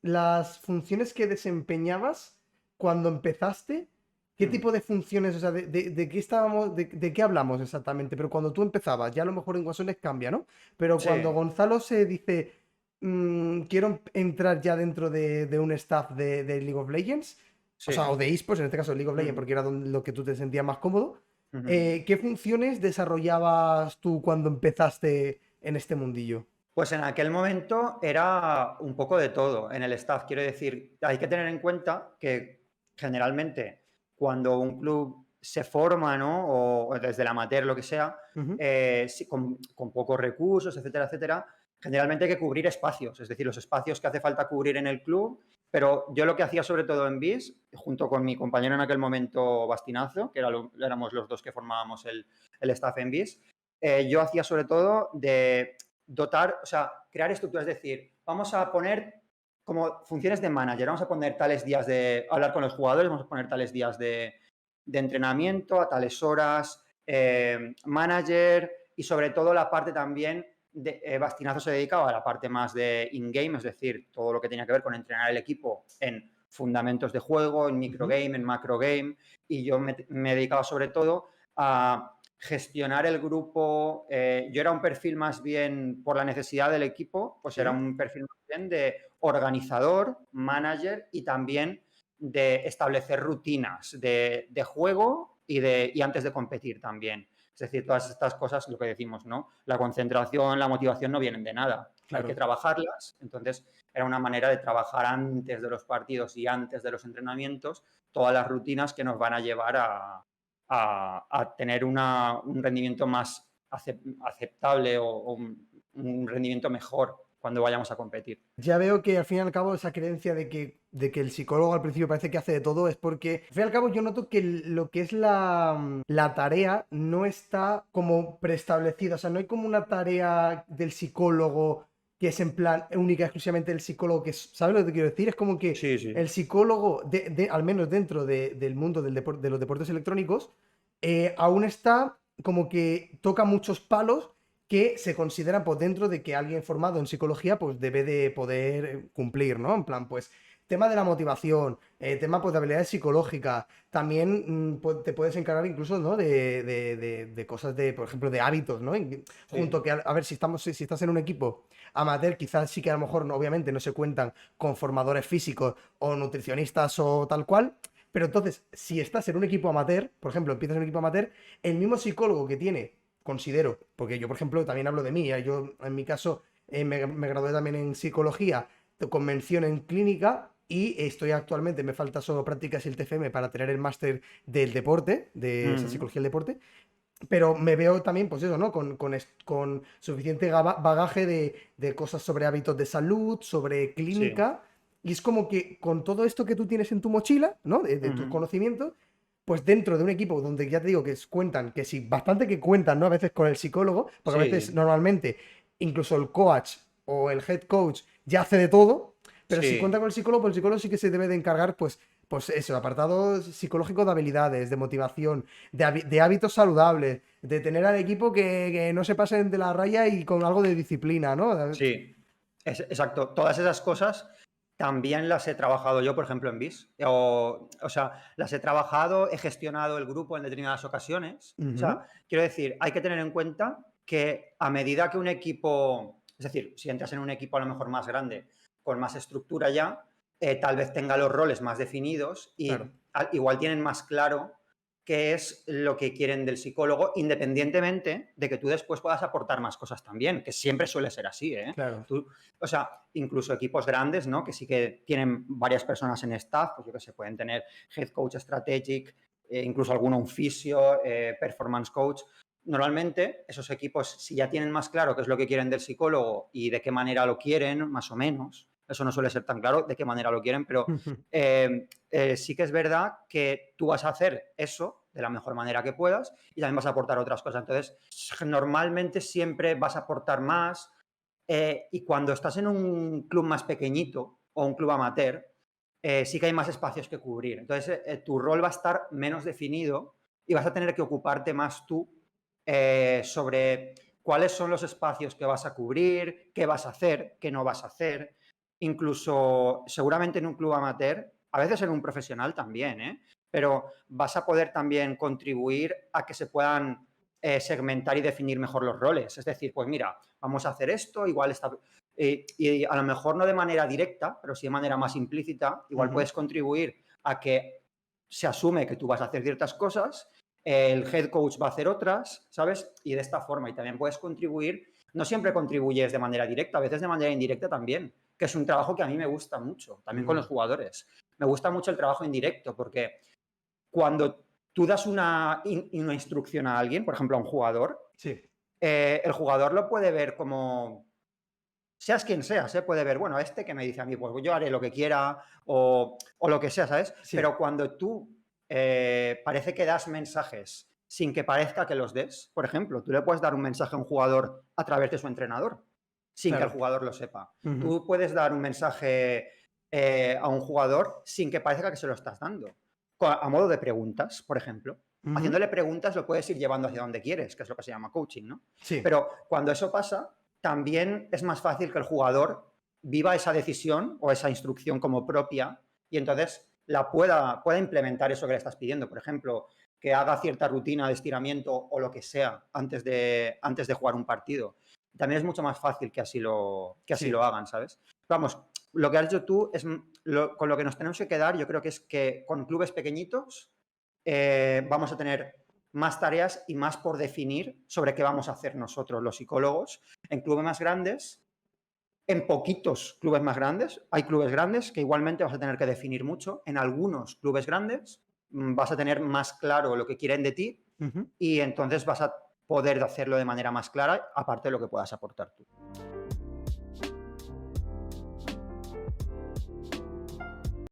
las funciones que desempeñabas cuando empezaste, ¿qué Mm, tipo de funciones, o sea, de qué estábamos, de qué hablamos exactamente? Pero cuando tú empezabas, ya a lo mejor en Guasones cambia, ¿no? Pero Sí, cuando Gonzalo se dice, quiero entrar ya dentro de un staff de League of Legends, o sea, sí. o de esports, en este caso League of Legends, Mm, porque era lo que tú te sentías más cómodo, ujú. ¿qué funciones desarrollabas tú cuando empezaste en este mundillo? Pues en aquel momento era un poco de todo en el staff. Quiero decir, hay que tener en cuenta que generalmente cuando un club se forma, ¿no? O desde el amateur, lo que sea, Ujú. con pocos recursos, etcétera, etcétera, generalmente hay que cubrir espacios, es decir, los espacios que hace falta cubrir en el club. Pero yo lo que hacía sobre todo en BIS, junto con mi compañero en aquel momento, Bastinazo, que éramos los dos que formábamos el staff en BIS, yo hacía sobre todo de dotar, o sea, crear estructuras, es decir, vamos a poner como funciones de manager, vamos a poner tales días de hablar con los jugadores, vamos a poner tales días de entrenamiento, a tales horas, manager y sobre todo la parte también de Bastinazo se dedicaba a la parte más de in-game, es decir, todo lo que tenía que ver con entrenar el equipo en fundamentos de juego, en Ujú. microgame, en macrogame, y yo me dedicaba sobre todo a gestionar el grupo. Yo era un perfil más bien por la necesidad del equipo, pues era Sí. un perfil más bien de organizador, manager y también de establecer rutinas de juego y antes de competir también. Es decir, todas estas cosas, lo que decimos, ¿no? La concentración, la motivación no vienen de nada. Hay que Claro. trabajarlas. Entonces, era una manera de trabajar antes de los partidos y antes de los entrenamientos todas las rutinas que nos van a llevar a tener un rendimiento más aceptable o un rendimiento mejor cuando vayamos a competir. Ya veo que al fin y al cabo esa creencia de que el psicólogo al principio parece que hace de todo es porque al fin y al cabo yo noto que lo que es la tarea no está como preestablecida, o sea, no hay como una tarea del psicólogo que es en plan única exclusivamente del psicólogo ¿sabes lo que te quiero decir? Es como que Sí, sí. el psicólogo, al menos dentro del mundo de los deportes electrónicos, aún está como que toca muchos palos que se consideran pues dentro de que alguien formado en psicología pues debe de poder cumplir, ¿no? En plan, pues tema de la motivación, tema pues de habilidades psicológicas, también te puedes encargar incluso, ¿no? De cosas de, por ejemplo, de hábitos, ¿no? Sí, Junto que, a ver, si estás en un equipo amateur, quizás sí que a lo mejor, obviamente, no se cuentan con formadores físicos o nutricionistas o tal cual, pero entonces, si estás en un equipo amateur, por ejemplo, empiezas en un equipo amateur, el mismo psicólogo que tiene considero, porque yo, por ejemplo, también hablo de mí, yo en mi caso me gradué también en psicología con mención en clínica y estoy actualmente, me falta solo prácticas y el TFM para tener el máster del deporte, de esa mm, psicología del deporte, pero me veo también, pues eso, ¿no? Con suficiente bagaje de cosas sobre hábitos de salud, sobre sí. clínica, y es como que con todo esto que tú tienes en tu mochila, ¿no? De tus Ujú, conocimientos, pues dentro de un equipo donde ya te digo que cuentan, que sí, bastante que cuentan, ¿no? A veces con el psicólogo, porque a veces sí, normalmente incluso el coach o el head coach ya hace de todo, pero si cuenta sí. con el psicólogo, pues el psicólogo sí que se debe de encargar, pues eso, apartado psicológico de habilidades, de motivación, de hábitos saludables, de tener al equipo que no se pasen de la raya y con algo de disciplina, ¿no? Sí, exacto. Todas esas cosas también las he trabajado yo, por ejemplo, en BIS. O sea, las he trabajado, he gestionado el grupo en determinadas ocasiones. O Ujú. sea, quiero decir, hay que tener en cuenta que a medida que un equipo, es decir, si entras en un equipo a lo mejor más grande, con más estructura ya, tal vez tenga los roles más definidos Claro, y igual tienen más claro qué es lo que quieren del psicólogo, independientemente de que tú después puedas aportar más cosas también, que siempre suele ser así, ¿eh? claro. Tú, o sea, incluso equipos grandes, ¿no? Que sí que tienen varias personas en staff, pues yo que sé, pueden tener head coach strategic, incluso alguno un fisio, performance coach. Normalmente esos equipos, si ya tienen más claro qué es lo que quieren del psicólogo y de qué manera lo quieren, más o menos, eso no suele ser tan claro de qué manera lo quieren, pero sí que es verdad que tú vas a hacer eso de la mejor manera que puedas y también vas a aportar otras cosas. Entonces, normalmente siempre vas a aportar más y cuando estás en un club más pequeñito o un club amateur, sí que hay más espacios que cubrir. Entonces, tu rol va a estar menos definido y vas a tener que ocuparte más tú sobre cuáles son los espacios que vas a cubrir, qué vas a hacer, qué no vas a hacer. incluso seguramente en un club amateur, a veces en un profesional también, ¿eh? Pero vas a poder también contribuir a que se puedan segmentar y definir mejor los roles. Es decir, pues mira, vamos a hacer esto, igual está... y a lo mejor no de manera directa, pero sí de manera más implícita, igual puedes contribuir a que se asume que tú vas a hacer ciertas cosas, el head coach va a hacer otras, ¿sabes? Y de esta forma. Y también puedes contribuir, no siempre contribuyes de manera directa, a veces de manera indirecta también, que es un trabajo que a mí me gusta mucho, también con los jugadores. Me gusta mucho el trabajo indirecto, porque cuando tú das una instrucción a alguien, por ejemplo a un jugador, Sí, el jugador lo puede ver como, seas quien seas, puede ver, bueno, este que me dice a mí, pues yo haré lo que quiera o lo que sea, ¿sabes? sí, Pero cuando tú parece que das mensajes sin que parezca que los des, por ejemplo, tú le puedes dar un mensaje a un jugador a través de su entrenador, sin que el claro. jugador lo sepa. Ujú, Tú puedes dar un mensaje a un jugador sin que parezca que se lo estás dando, a modo de preguntas, por ejemplo. ujú. Haciéndole preguntas lo puedes ir llevando hacia donde quieres, que es lo que se llama coaching, ¿no? Sí, Pero cuando eso pasa, también es más fácil que el jugador viva esa decisión o esa instrucción como propia y entonces la pueda implementar eso que le estás pidiendo. Por ejemplo, que haga cierta rutina de estiramiento o lo que sea antes de jugar un partido. También es mucho más fácil que así lo sí, hagan, ¿sabes? Vamos, lo que has dicho tú es con lo que nos tenemos que quedar, yo creo que es que con clubes pequeñitos vamos a tener más tareas y más por definir sobre qué vamos a hacer nosotros, los psicólogos. En clubes más grandes, en poquitos clubes más grandes, hay clubes grandes que igualmente vas a tener que definir mucho. En algunos clubes grandes vas a tener más claro lo que quieren de ti ujú. y entonces vas a poder hacerlo de manera más clara, aparte de lo que puedas aportar tú.